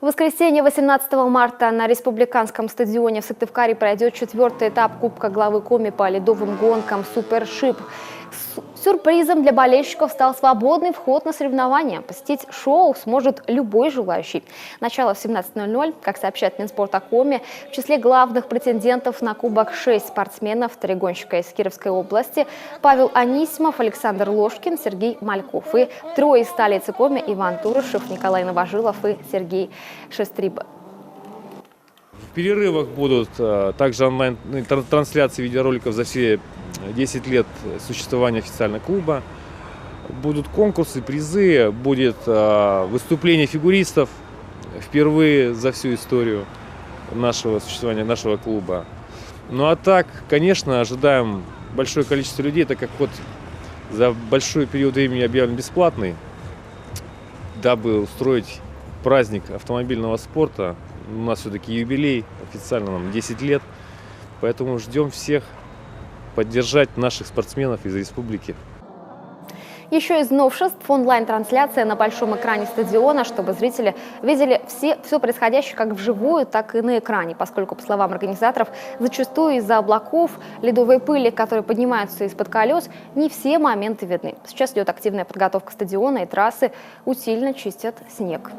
В воскресенье 18 марта на республиканском стадионе в Сыктывкаре пройдет 4-й этап Кубка главы Коми по ледовым гонкам «Супершип». Сюрпризом для болельщиков стал свободный вход на соревнования. Посетить шоу сможет любой желающий. Начало в 17:00, как сообщает Минспорт о Коми. В числе главных претендентов на кубок 6 спортсменов: 3 гонщика из Кировской области: Павел Анисимов, Александр Ложкин, Сергей Мальков, и 3 из столицы Коми: Иван Турышев, Николай Новожилов и Сергей Шестриба. В перерывах будут также онлайн-трансляции видеороликов за все 10 лет существования официального клуба. Будут конкурсы, призы, будет выступление фигуристов впервые за всю историю нашего существования, нашего клуба. Ну а так, конечно, ожидаем большое количество людей, так как вот за большой период времени объявлен бесплатный, дабы устроить праздник автомобильного спорта. У нас все-таки юбилей, официально нам 10 лет, поэтому ждем всех поддержать наших спортсменов из республики. Еще из новшеств – онлайн-трансляция на большом экране стадиона, чтобы зрители видели все происходящее как вживую, так и на экране, поскольку, по словам организаторов, зачастую из-за облаков, ледовой пыли, которые поднимаются из-под колес, не все моменты видны. Сейчас идет активная подготовка стадиона, и трассы усиленно чистят снег.